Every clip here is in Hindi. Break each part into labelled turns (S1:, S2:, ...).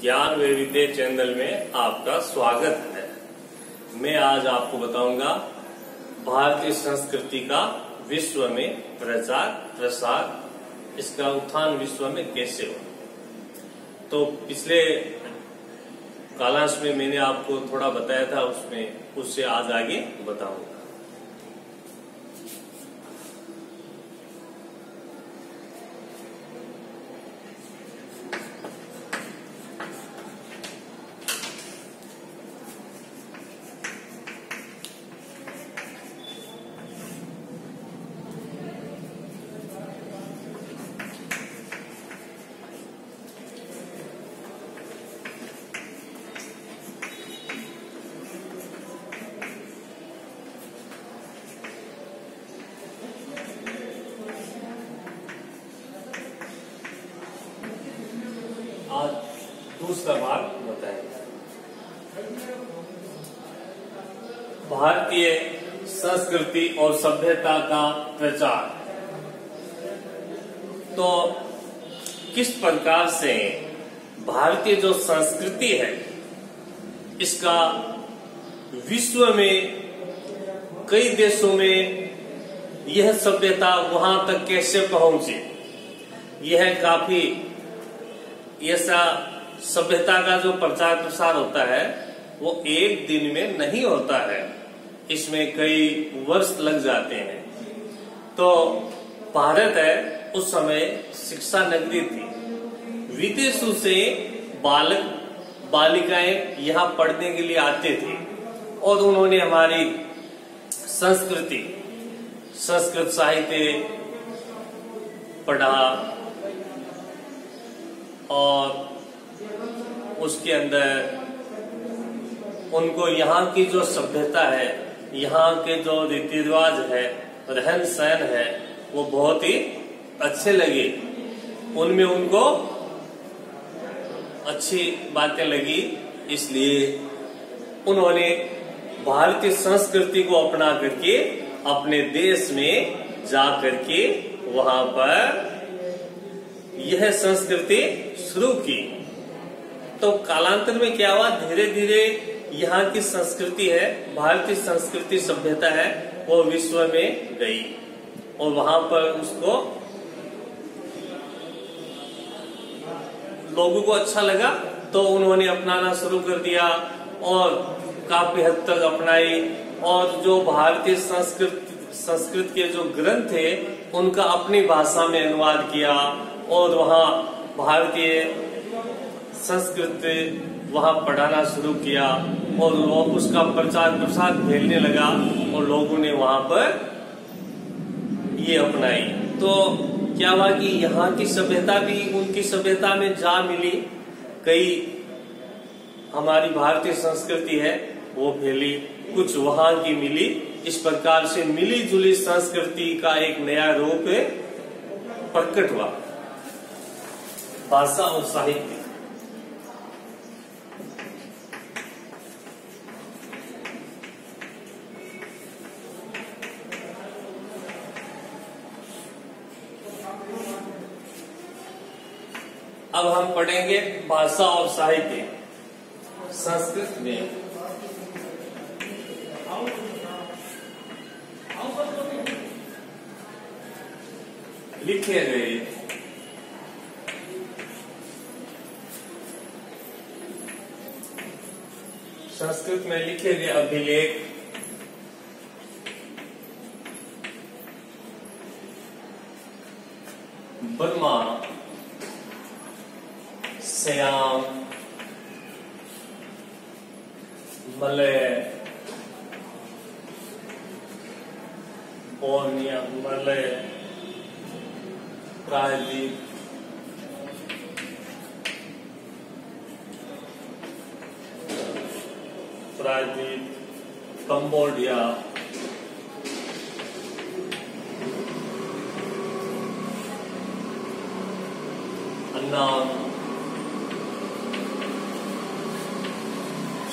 S1: ज्ञान वैविध्य चैनल में आपका स्वागत है। मैं आज आपको बताऊंगा भारतीय संस्कृति का विश्व में प्रचार प्रसार, इसका उत्थान विश्व में कैसे हो। तो पिछले कालांश में मैंने आपको थोड़ा बताया था, उससे आज आगे बताऊंगा। आज दूसरा भाग बताएंगे। भारतीय संस्कृति और सभ्यता का प्रचार। तो किस प्रकार से भारतीय जो संस्कृति है, इसका विश्व में कई देशों में यह सभ्यता वहां तक कैसे पहुंची, यह काफी ऐसा सभ्यता का जो प्रचार प्रसार होता है वो एक दिन में नहीं होता है, इसमें कई वर्ष लग जाते हैं। तो भारत है उस समय शिक्षा नगरी थी। विदेशों से बालक बालिकाएं यहाँ पढ़ने के लिए आते थे और उन्होंने हमारी संस्कृति, संस्कृत साहित्य पढ़ा और उसके अंदर उनको यहाँ की जो सभ्यता है, यहाँ के जो रीति रिवाज है, रहन सहन है, वो बहुत ही अच्छे लगे। उनमें उनको अच्छी बातें लगी, इसलिए उन्होंने भारतीय संस्कृति को अपना करके अपने देश में जा करके वहां पर यह संस्कृति शुरू की। तो कालांतर में क्या हुआ, धीरे धीरे यहाँ की संस्कृति है, भारतीय संस्कृति सभ्यता है, वो विश्व में गई और वहां पर उसको लोगों को अच्छा लगा तो उन्होंने अपनाना शुरू कर दिया और काफी हद तक अपनाई। और जो भारतीय संस्कृत के जो ग्रंथ थे उनका अपनी भाषा में अनुवाद किया और वहाँ भारतीय संस्कृत वहाँ पढ़ाना शुरू किया और वो उसका प्रचार प्रसार फैलने लगा और लोगों ने वहाँ पर ये अपनाई। तो क्या हुआ कि यहाँ की सभ्यता भी उनकी सभ्यता में जा मिली, कई हमारी भारतीय संस्कृति है वो फैली, कुछ वहाँ की मिली। इस प्रकार से मिली जुली संस्कृति का एक नया रूप प्रकट हुआ, भाषा और साहित्य। अब हम पढ़ेंगे भाषा और साहित्य संस्कृत में। लिखे गए संस्कृत में लिखे गए अभिलेख बर्मा, श्याम, मलय, पौनिया, मलय, प्रायद्वीप, कंबोडिया, अन्नाम,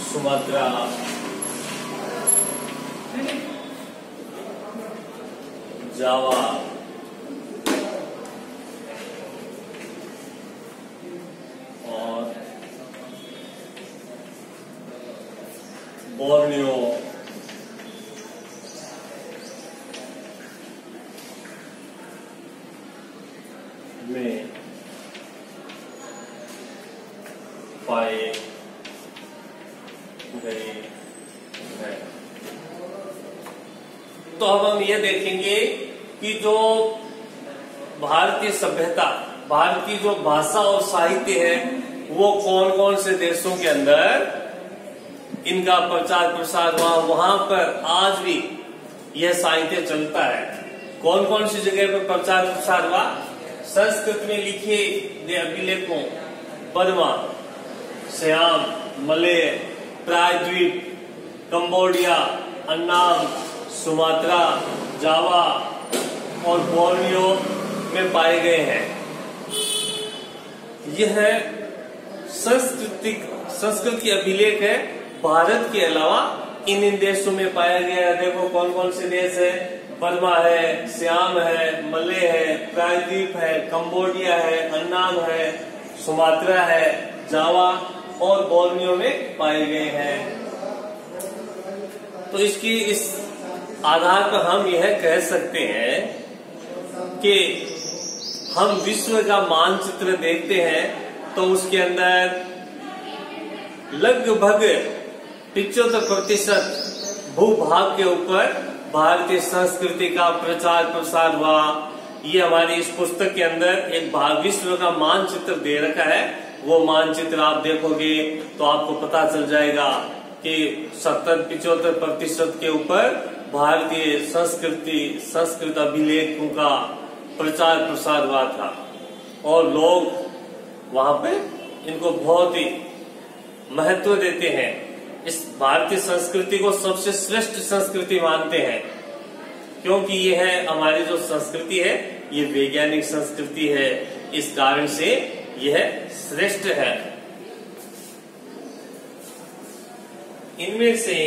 S1: सुमात्रा, जावा, और तो अब हम ये देखेंगे कि जो भारतीय सभ्यता, भारतीय जो भाषा और साहित्य है, वो कौन कौन से देशों के अंदर इनका प्रचार प्रसार हुआ, वहां पर आज भी यह साहित्य चलता है। कौन कौन सी जगह पर प्रचार प्रसार हुआ? संस्कृत में लिखे गए अभिलेखों बर्मा, सियाम, मलय, प्रायद्वीप, कंबोडिया, अन्नाम, सुमात्रा, जावा और बोर्नियो में पाए गए हैं। यह संस्कृत की अभिलेख है। भारत के अलावा इन देशों में पाया गया है। देखो कौन कौन से देश है? बर्मा है, सियाम है, मलय है, प्रायद्वीप है, कंबोडिया है, अन्नाम है, सुमात्रा है, जावा और बोर्नियो में पाए गए हैं। तो इस आधार पर हम यह कह सकते हैं कि हम विश्व का मानचित्र देखते हैं तो उसके अंदर लगभग 75% भूभाग के ऊपर भारतीय संस्कृति का प्रचार प्रसार हुआ। ये हमारी इस पुस्तक के अंदर एक विश्व का मानचित्र दे रखा है। वो मानचित्र आप देखोगे तो आपको पता चल जाएगा कि 70-75% के ऊपर भारतीय संस्कृत अभिलेखों का प्रचार प्रसार हुआ था और लोग वहां पे इनको बहुत ही महत्व देते हैं। इस भारतीय संस्कृति को सबसे श्रेष्ठ संस्कृति मानते हैं, क्योंकि यह हमारी जो संस्कृति है ये वैज्ञानिक संस्कृति है। इस कारण से यह श्रेष्ठ है। इनमें से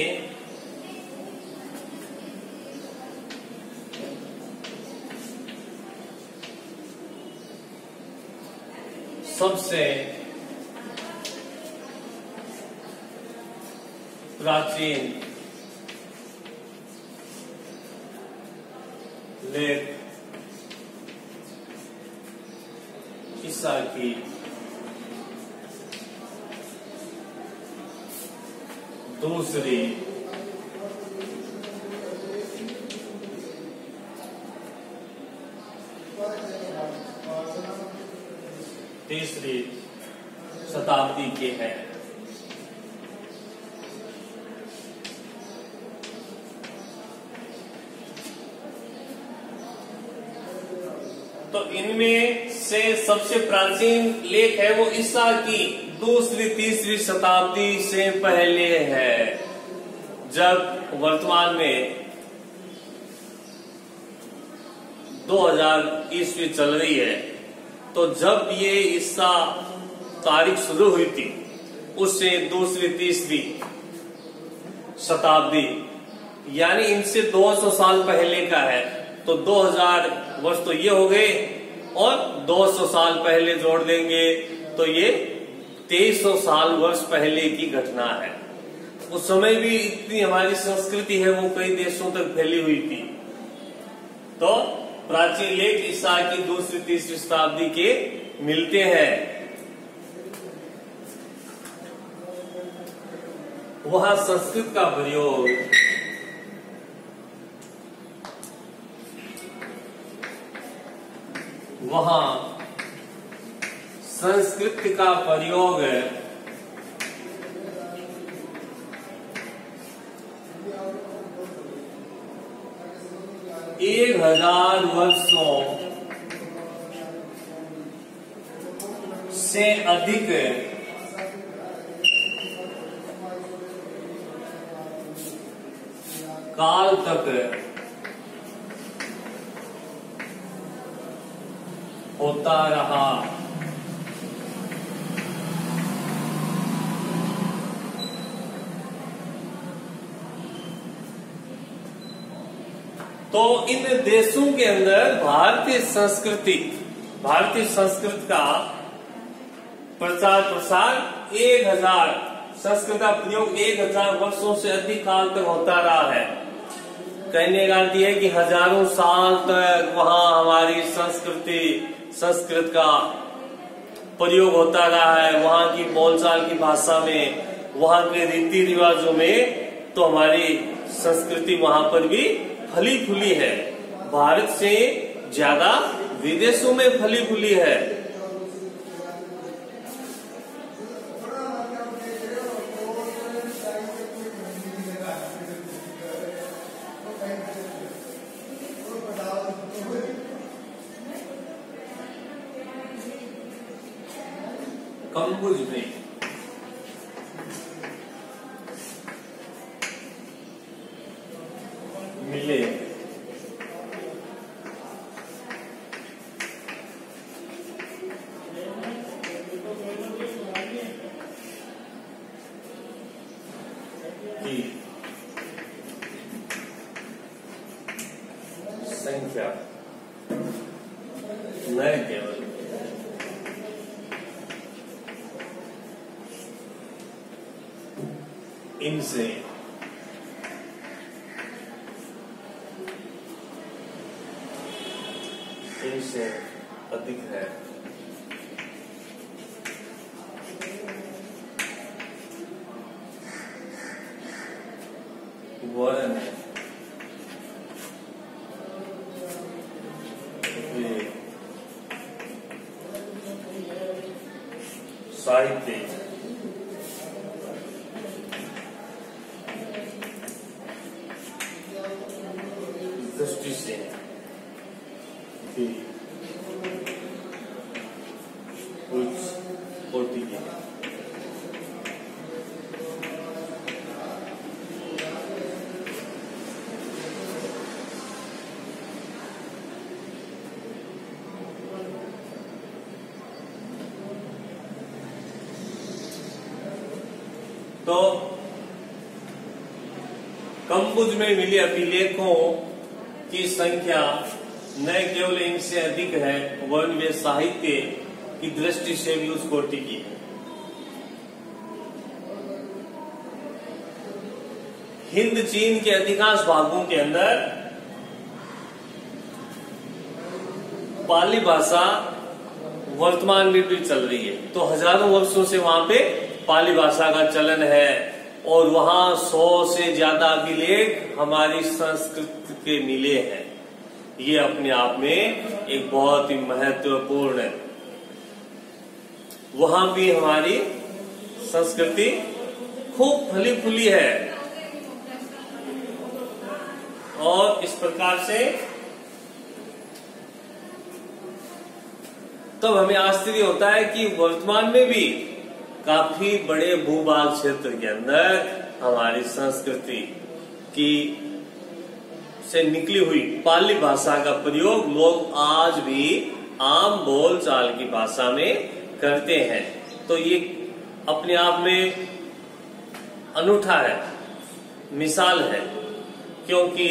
S1: सबसे प्राचीन लेख ईसा की दूसरी तीसरी शताब्दी के हैं। तो इनमें से सबसे प्राचीन लेख है वो ईसा की दूसरी तीसरी शताब्दी से पहले है। जब वर्तमान में 2000 ईस्वी चल रही है, तो जब ये ईसा तारीख शुरू हुई थी उससे दूसरी तीसरी शताब्दी यानी इनसे 200 साल पहले का है। तो 2000 वर्ष तो ये हो गए और 200 साल पहले जोड़ देंगे तो ये 2300 साल वर्ष पहले की घटना है। उस समय भी इतनी हमारी संस्कृति है वो कई देशों तक फैली हुई थी। तो प्राचीन लेख ईसा की दूसरी तीसरी शताब्दी के मिलते हैं। वहां संस्कृत का प्रयोग संस्कृत का प्रयोग 1000 वर्षों से अधिक काल तक होता रहा। तो इन देशों के अंदर भारतीय संस्कृत का प्रचार प्रसार 1000 संस्कृत का प्रयोग 1000 वर्षों से अधिक काल तक होता रहा है। कहने का अर्थ है कि हजारों साल तक वहां हमारी संस्कृत का प्रयोग होता रहा है। वहां की बोलचाल की भाषा में, वहां के रीति रिवाजों में, तो हमारी संस्कृति वहां पर भी फली फूली है, भारत से ज्यादा विदेशों में फली फूली है। कंबुज में मिले की संख्या न केवल इनसे अधिक है, वर्ण साहित्य दृष्टि से भी कोटि की तो कंबुज में मिले अभिलेखों की संख्या न केवल इनसे अधिक है, वर्ण व साहित्य की दृष्टि से भी उस कोटि की है। हिंद चीन के अधिकांश भागों के अंदर पाली भाषा वर्तमान में भी चल रही है, तो हजारों वर्षों से वहां पे पाली भाषा का चलन है और वहां 100 से ज्यादा अभिलेख हमारी संस्कृत के मिले हैं। ये अपने आप में एक बहुत ही महत्वपूर्ण है। वहां भी हमारी संस्कृति खूब फली फूली है और इस प्रकार से तब हमें आश्चर्य होता है कि वर्तमान में भी काफी बड़े भूभाग क्षेत्र के अंदर हमारी संस्कृति की से निकली हुई पाली भाषा का प्रयोग लोग आज भी आम बोलचाल की भाषा में करते हैं। तो ये अपने आप में अनूठा है, मिसाल है, क्योंकि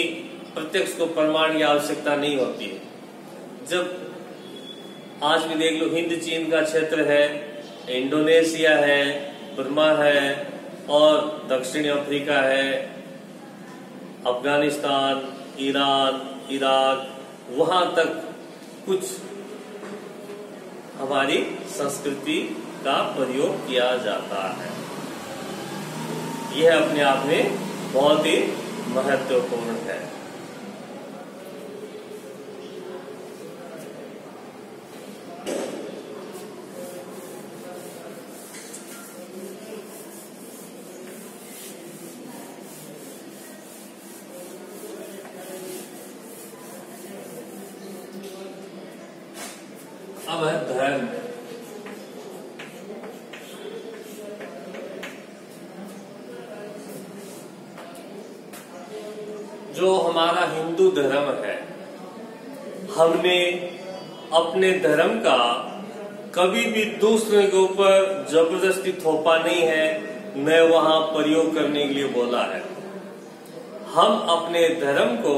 S1: प्रत्यक्ष को प्रमाण की आवश्यकता नहीं होती है। जब आज भी देख लो, हिंद चीन का क्षेत्र है, इंडोनेशिया है, बर्मा है और दक्षिणी अफ्रीका है, अफगानिस्तान, ईरान, इराक, वहां तक कुछ हमारी संस्कृति का प्रयोग किया जाता है। यह अपने आप में बहुत ही महत्वपूर्ण है। अब है धर्म। जो हमारा हिंदू धर्म है, हमने अपने धर्म का कभी भी दूसरे के ऊपर जबरदस्ती थोपा नहीं है, न वहां प्रयोग करने के लिए बोला है। हम अपने धर्म को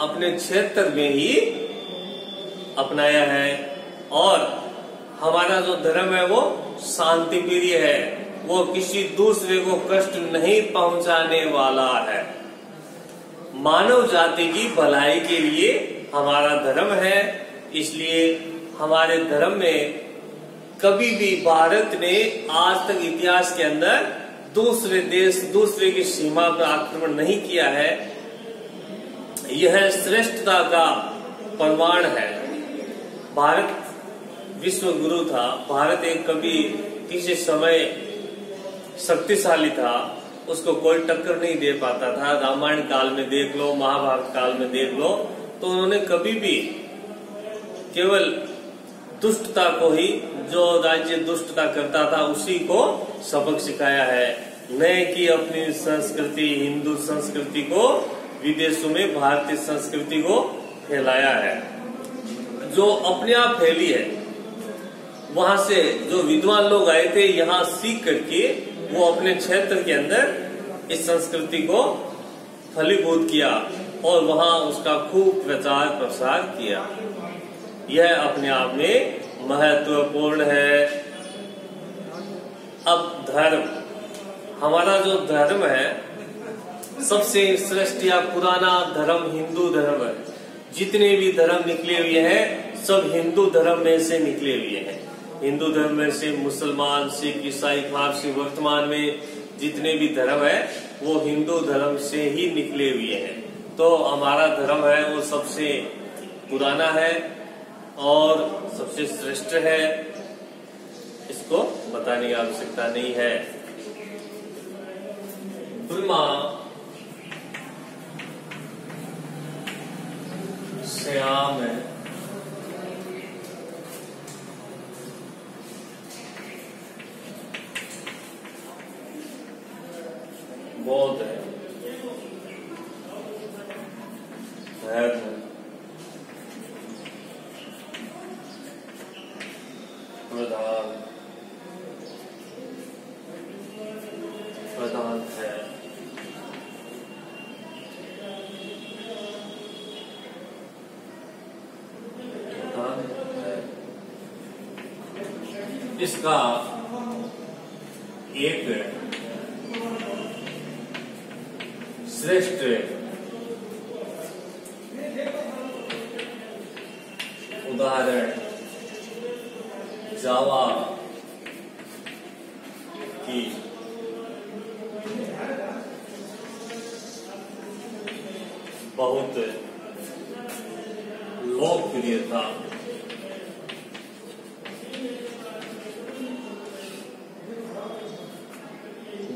S1: अपने क्षेत्र में ही अपनाया है और हमारा जो धर्म है वो शांति प्रिय है, वो किसी दूसरे को कष्ट नहीं पहुंचाने वाला है। मानव जाति की भलाई के लिए हमारा धर्म है, इसलिए हमारे धर्म में कभी भी भारत ने आज तक इतिहास के अंदर दूसरे देश, दूसरे की सीमा पर आक्रमण नहीं किया है। यह श्रेष्ठता का प्रमाण है। भारत विश्व गुरु था। भारत एक कभी किसी समय शक्तिशाली था, उसको कोई टक्कर नहीं दे पाता था। रामायण काल में देख लो, महाभारत काल में देख लो, तो उन्होंने कभी भी केवल दुष्टता को ही, जो राज्य दुष्टता करता था उसी को सबक सिखाया है, न कि अपनी संस्कृति, हिंदू संस्कृति को विदेशों में भारतीय संस्कृति को फैलाया है। जो अपने आप फैली है, वहां से जो विद्वान लोग आए थे यहाँ सीख करके वो अपने क्षेत्र के अंदर इस संस्कृति को फलीभूत किया और वहां उसका खूब प्रचार प्रसार किया। यह अपने आप में महत्वपूर्ण है। अब धर्म, हमारा जो धर्म है सबसे श्रेष्ठ या पुराना धर्म हिंदू धर्म है। जितने भी धर्म निकले हुए हैं सब हिंदू धर्म में से निकले हुए हैं। हिंदू धर्म में से मुसलमान, सिख, ईसाई, पारसी, वर्तमान में जितने भी धर्म है वो हिंदू धर्म से ही निकले हुए हैं। तो हमारा धर्म है वो सबसे पुराना है और सबसे श्रेष्ठ है, इसको बताने की आवश्यकता नहीं है। ब्रह्मा, श्याम है, बौद्ध है, धर्म है, प्रधान है, इसका एक श्रेष्ठ उदाहरण जावा की बहुत लोकप्रियता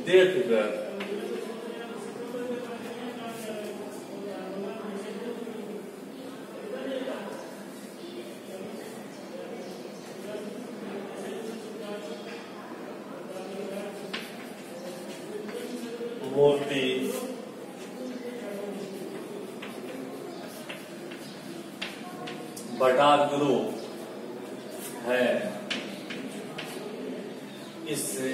S1: देखकर मूर्ति बड़ा गुरु है, इससे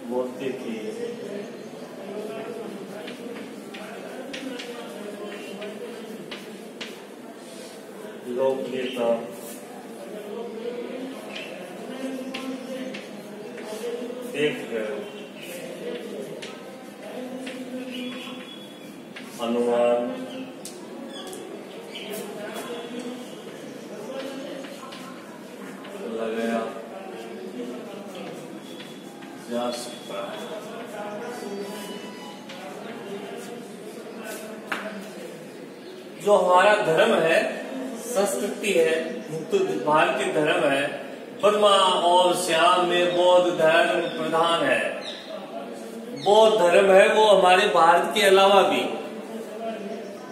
S1: मूर्ति की लोकप्रियता देखकर अनुमान लगाया जा सकता है। जो हमारा धर्म है, संस्कृति है, हिंदू भारतीय धर्म है, ब्रह्मा और श्याम में बौद्ध धर्म प्रधान है। बौद्ध धर्म है वो हमारे भारत के अलावा भी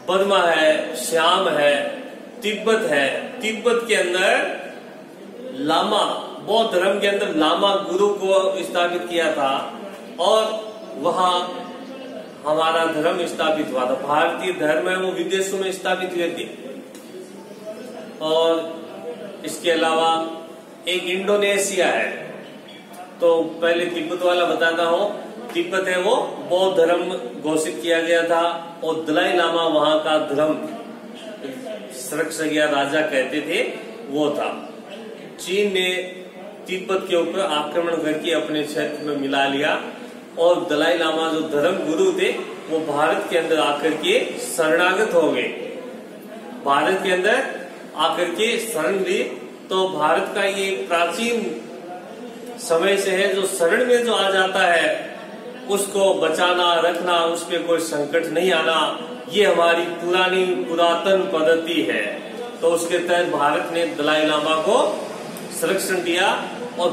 S1: ब्रह्मा है, श्याम है, तिब्बत है। तिब्बत के अंदर लामा, बौद्ध धर्म के अंदर लामा गुरु को स्थापित किया था और वहां हमारा धर्म स्थापित हुआ था। भारतीय धर्म है वो विदेशों में स्थापित हुए थे। और इसके अलावा एक इंडोनेशिया है, तो पहले तिब्बत वाला बताता हूँ। तिब्बत है वो बौद्ध धर्म घोषित किया गया था और दलाई लामा वहां का धर्म सरक्षगिया राजा कहते थे वो था। चीन ने तिब्बत के ऊपर आक्रमण करके अपने क्षेत्र में मिला लिया और दलाई लामा जो धर्म गुरु थे वो भारत के अंदर आकर के शरणागत हो गए। भारत के अंदर आकर के शरण ली, तो भारत का ये प्राचीन समय से है, जो शरण में जो आ जाता है उसको बचाना रखना, उस पर कोई संकट नहीं आना, ये हमारी पुरातन पद्धति है। तो उसके तहत भारत ने दलाई लामा को संरक्षण दिया और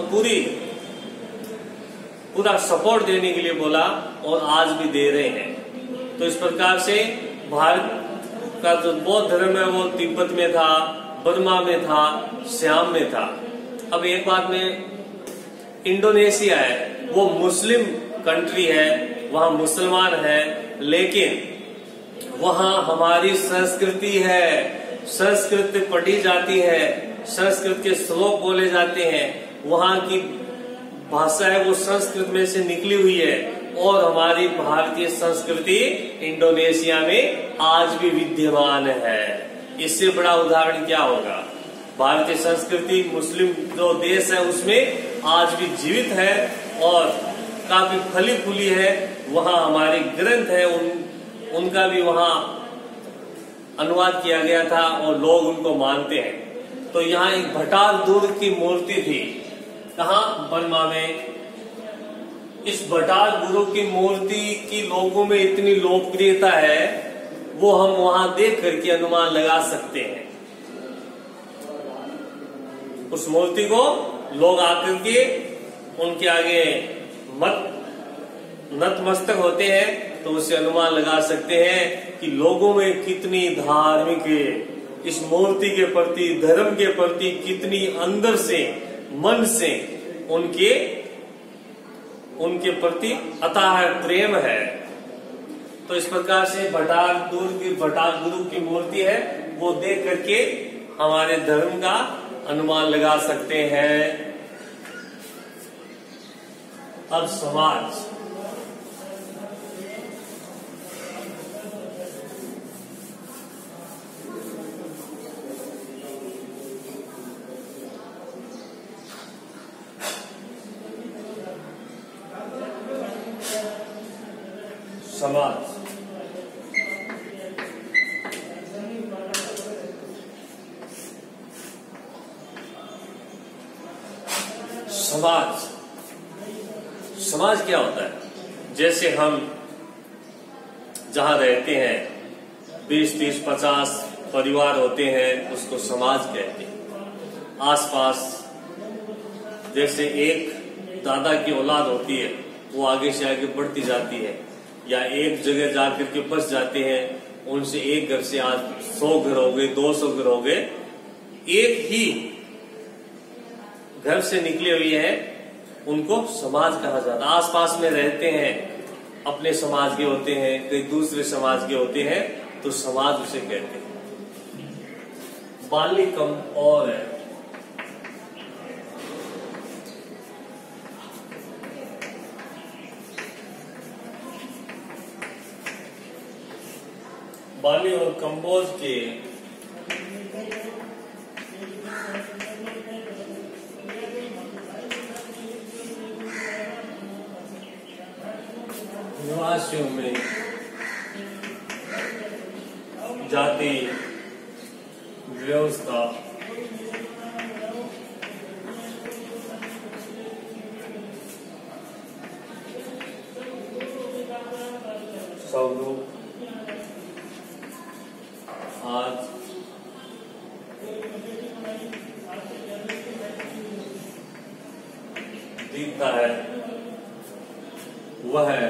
S1: पूरा सपोर्ट देने के लिए बोला और आज भी दे रहे हैं। तो इस प्रकार से भारत का जो बौद्ध धर्म है वो तिब्बत में था, बर्मा में था, श्याम में था। अब एक बात में, इंडोनेशिया है वो मुस्लिम कंट्री है, वहां मुसलमान है, लेकिन वहां हमारी संस्कृति है, संस्कृत पढ़ी जाती है, संस्कृत के श्लोक बोले जाते हैं, वहां की भाषा है वो संस्कृत में से निकली हुई है और हमारी भारतीय संस्कृति इंडोनेशिया में आज भी विद्यमान है। इससे बड़ा उदाहरण क्या होगा? भारतीय संस्कृति मुस्लिम जो देश है उसमें आज भी जीवित है और काफी फली फूली है। वहां हमारे ग्रंथ है, उनका भी वहां अनुवाद किया गया था और लोग उनको मानते हैं। तो यहाँ एक भटार दूर की मूर्ति थी, कहाँ? बर्मा में। इस भटार गुरु की मूर्ति की लोगों में इतनी लोकप्रियता है, वो हम वहां देख करके अनुमान लगा सकते हैं। उस मूर्ति को लोग आकर के उनके आगे नतमस्तक होते हैं, तो उससे अनुमान लगा सकते हैं कि लोगों में कितनी धार्मिक, इस मूर्ति के प्रति, धर्म के प्रति कितनी अंदर से, मन से उनके प्रति अथाह प्रेम है। तो इस प्रकार से भटार गुरु की मूर्ति है, वो देख करके हमारे धर्म का अनुमान लगा सकते हैं। अब समाज, समाज क्या होता है? जैसे हम जहां रहते हैं 20, 30, 50 परिवार होते हैं, उसको समाज कहते हैं। आसपास जैसे एक दादा की औलाद होती है, वो आगे से आगे बढ़ती जाती है, या एक जगह जाकर के बस जाते हैं, उनसे एक घर से आज 100 घर हो गए, 200 घर हो गए, एक ही घर से निकले हुए हैं, उनको समाज कहा जाता है। आसपास में रहते हैं, अपने समाज के होते हैं, कई दूसरे समाज के होते हैं, तो समाज उसे कहते हैं। बालिकम और है, बाली और कंबोज के निवासियों में जाति व्यवस्था सब लोग आज दिखता है, वह है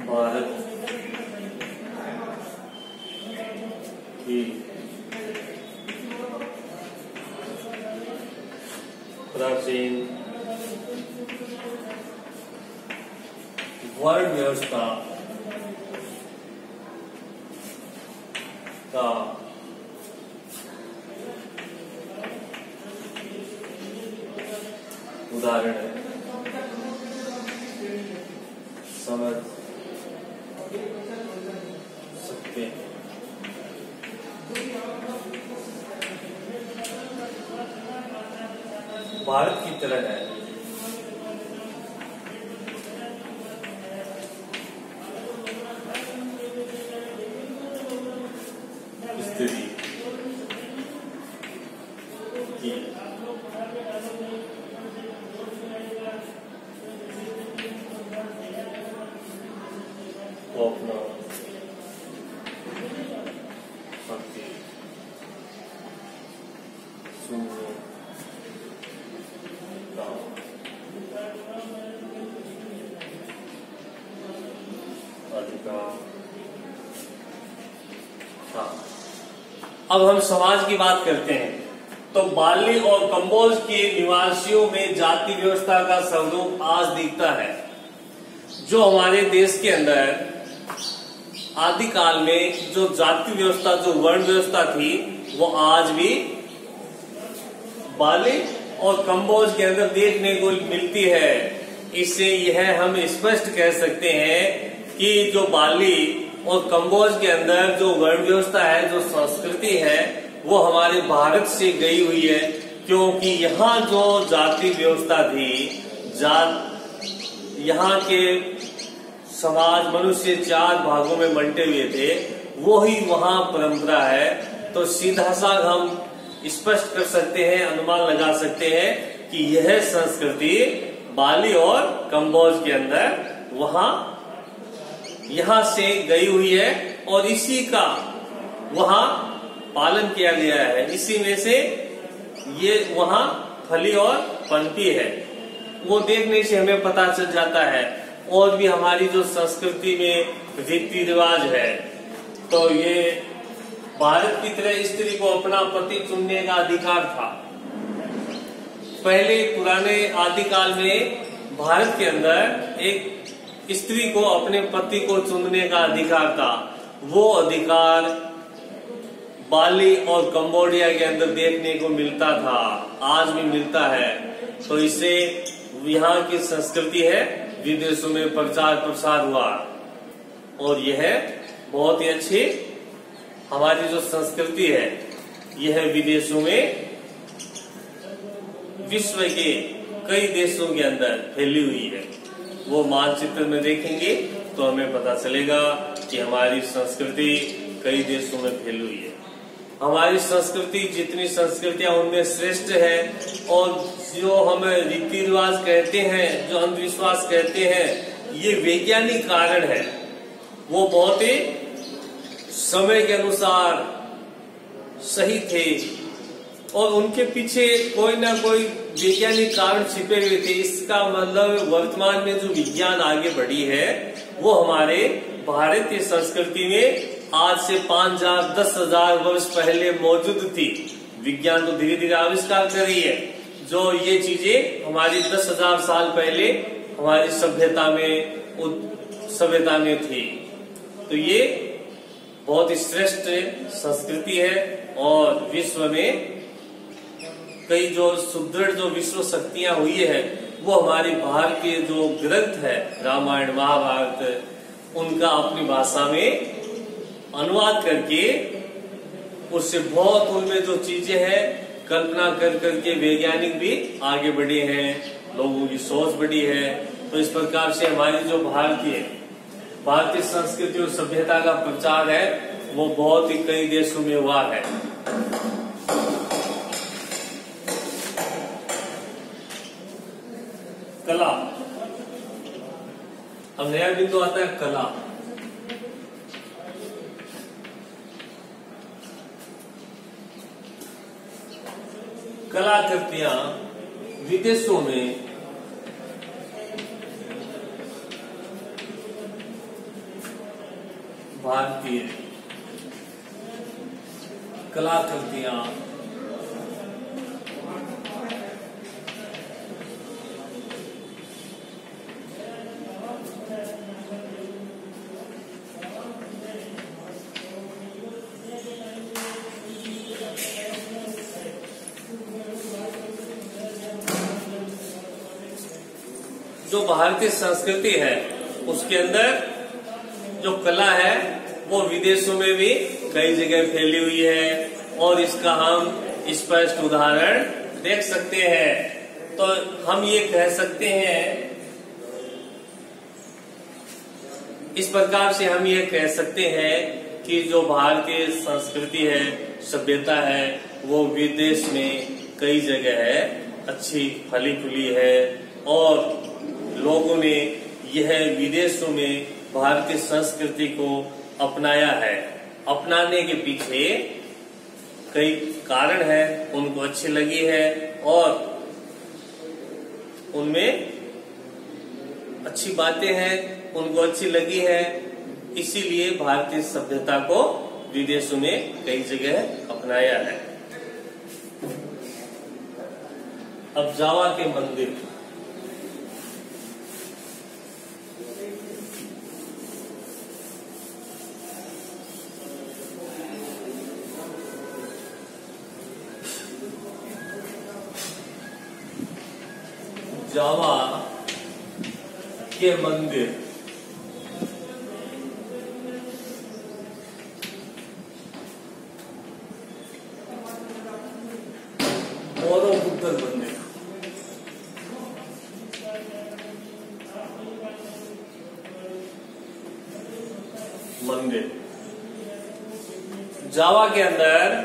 S1: भारत की प्राचीन वर्ण व्यवस्था का उदाहरण है। समझ सकते हैं। भारत की तरह है स्थिति, की। वो अपना भक्ति अधिकार। हाँ, अब हम समाज की बात करते हैं तो बाली और कंबोज के निवासियों में जाति व्यवस्था का स्वरूप आज दिखता है। जो हमारे देश के अंदर आदिकाल में जो जाति व्यवस्था, जो वर्ण व्यवस्था थी, वो आज भी बाली और कंबोज के अंदर देखने को मिलती है। इससे यह हम स्पष्ट कह सकते हैं कि जो बाली और कंबोज के अंदर जो वर्ण व्यवस्था है, जो संस्कृति है, वो हमारे भारत से गई हुई है। क्योंकि यहाँ जो जाति व्यवस्था थी, यहाँ के समाज मनुष्य 4 भागों में बंटे हुए थे, वो ही वहाँ परंपरा है। तो सीधा सा हम स्पष्ट कर सकते हैं, अनुमान लगा सकते हैं कि यह संस्कृति बाली और कंबोज के अंदर वहाँ यहाँ से गई हुई है और इसी का वहाँ पालन किया गया है। इसी में से ये वहाँ फली और पनपी है। वो देखने से हमें पता चल जाता है। और भी हमारी जो संस्कृति में रीति रिवाज है, तो ये भारत की तरह स्त्री को अपना पति चुनने का अधिकार था। पहले पुराने आदिकाल में भारत के अंदर एक स्त्री को अपने पति को चुनने का अधिकार था। वो अधिकार बाली और कंबोडिया के अंदर देखने को मिलता था, आज भी मिलता है। तो इससे यहाँ की संस्कृति है विदेशों में प्रचार प्रसार हुआ और यह बहुत ही अच्छी हमारी जो संस्कृति है, यह विदेशों में विश्व के कई देशों के अंदर फैली हुई है। वो मानचित्र में देखेंगे तो हमें पता चलेगा कि हमारी संस्कृति कई देशों में फैली हुई है। हमारी संस्कृति जितनी संस्कृतियां उनमें श्रेष्ठ है। और जो हम रीति रिवाज कहते हैं, जो अंधविश्वास कहते हैं, ये वैज्ञानिक कारण है। वो बहुत ही समय के अनुसार सही थे और उनके पीछे कोई ना कोई वैज्ञानिक कारण छिपे हुए थे। इसका मतलब वर्तमान में जो विज्ञान आगे बढ़ी है, वो हमारे भारतीय संस्कृति में आज से 5000 10,000 वर्ष पहले मौजूद थी। विज्ञान तो धीरे धीरे आविष्कार कर रही है। जो ये चीजें हमारी 10,000 साल पहले हमारी सभ्यता में थी। तो ये बहुत ही श्रेष्ठ संस्कृति है और विश्व में कई जो सुदृढ़ जो विश्व शक्तियां हुई है, वो हमारी भारतीय जो ग्रंथ है, रामायण महाभारत, उनका अपनी भाषा में अनुवाद करके उससे बहुत उनमें जो चीजें हैं कल्पना कर करके वैज्ञानिक भी आगे बढ़े हैं, लोगों की सोच बढ़ी है। तो इस प्रकार से हमारी जो भारतीय संस्कृति और सभ्यता का प्रचार है, वो बहुत ही कई देशों में हुआ है। कला, अब नया बिंदु आता है कला। कलाकृतियां विदेशों में भारतीय कलाकृतियां जो भारतीय संस्कृति है उसके अंदर जो कला है वो विदेशों में भी कई जगह फैली हुई है और इसका हम स्पष्ट उदाहरण देख सकते हैं। तो हम ये कह सकते हैं, इस प्रकार से हम ये कह सकते हैं कि जो भारतीय संस्कृति है, सभ्यता है, वो विदेश में कई जगह है अच्छी फली फूली है और लोगों ने यह विदेशों में भारतीय संस्कृति को अपनाया है। अपनाने के पीछे कई कारण है, उनको अच्छी लगी है और उनमें अच्छी बातें हैं, उनको अच्छी लगी है, इसीलिए भारतीय सभ्यता को विदेशों में कई जगह अपनाया है। अब जावा के मंदिर। जावा के मंदिर बोरोबुद्दर मंदिर। जावा के अंदर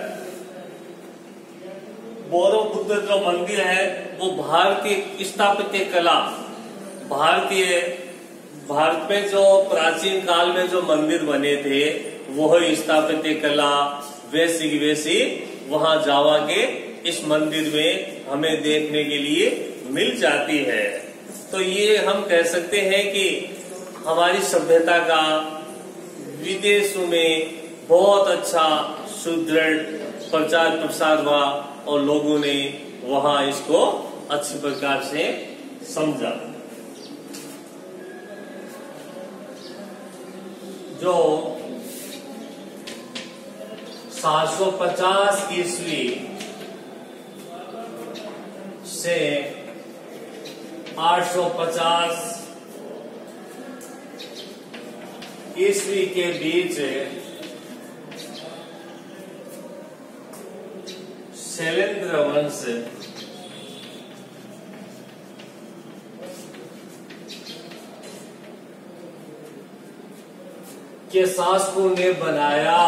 S1: बोरोबुद्दर जो मंदिर है वो भारतीय स्थापत्य कला, भारत में जो प्राचीन काल में जो मंदिर बने थे वह स्थापत्य कला वैसी की वैसी वहां जावा के इस मंदिर में हमें देखने के लिए मिल जाती है। तो ये हम कह सकते हैं कि हमारी सभ्यता का विदेशों में बहुत अच्छा सुदृढ़ प्रचार प्रसार हुआ और लोगों ने वहां इसको अच्छी प्रकार से समझा। जो 750 ईस्वी से 850 ईस्वी के बीच शैलेंद्र वंश के शासकों ने बनाया।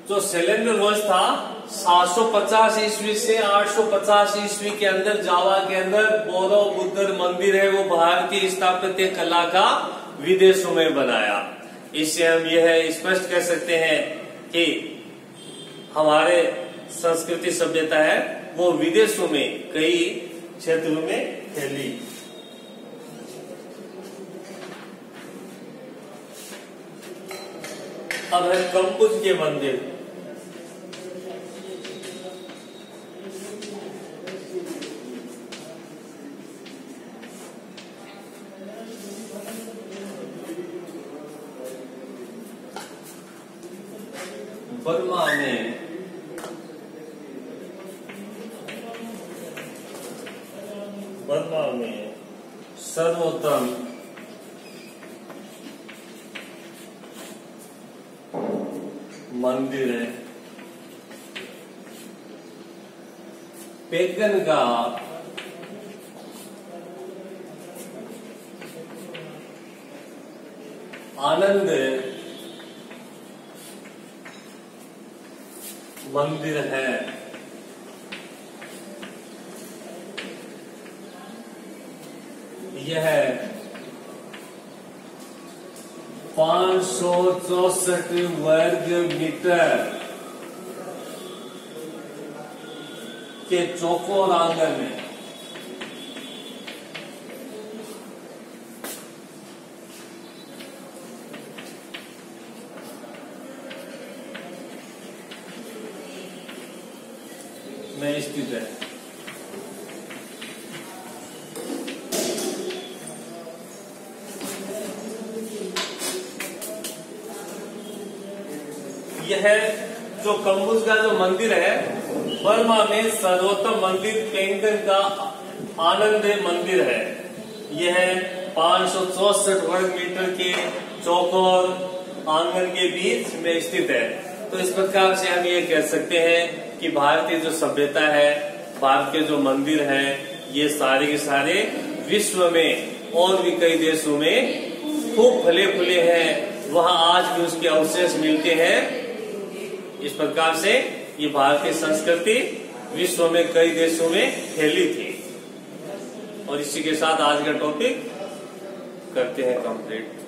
S1: जो शैलेंद्र वंश था 750 ईस्वी से 850 ईस्वी के अंदर जावा के अंदर बोरोबुद्दर मंदिर है वो भारतीय स्थापत्य कला का विदेशों में बनाया। इससे हम यह स्पष्ट कह सकते हैं कि हमारे संस्कृति सभ्यता है वो विदेशों में कई क्षेत्रों में फैली। अब है कंबुज के मंदिर। बर्मा में सर्वोत्तम मंदिर है। पेगन का आनंद मंदिर है। यह 564 वर्ग मीटर के चौकोर आंगन में स्थित है। यह जो कंबुज का जो मंदिर है बर्मा में सर्वोत्तम मंदिर पेंगन का आनंद मंदिर है। यह 564 वर्ग मीटर के चौकोर आंगन के बीच में स्थित है। तो इस प्रकार से हम ये कह सकते हैं कि भारतीय जो सभ्यता है, भारत के जो मंदिर है, ये सारे के सारे विश्व में और भी कई देशों में खूब फले फूले हैं वहां आज भी उसके अवशेष मिलते हैं। इस प्रकार से ये भारतीय संस्कृति विश्व में कई देशों में फैली थी। और इसी के साथ आज का टॉपिक करते हैं कंप्लीट।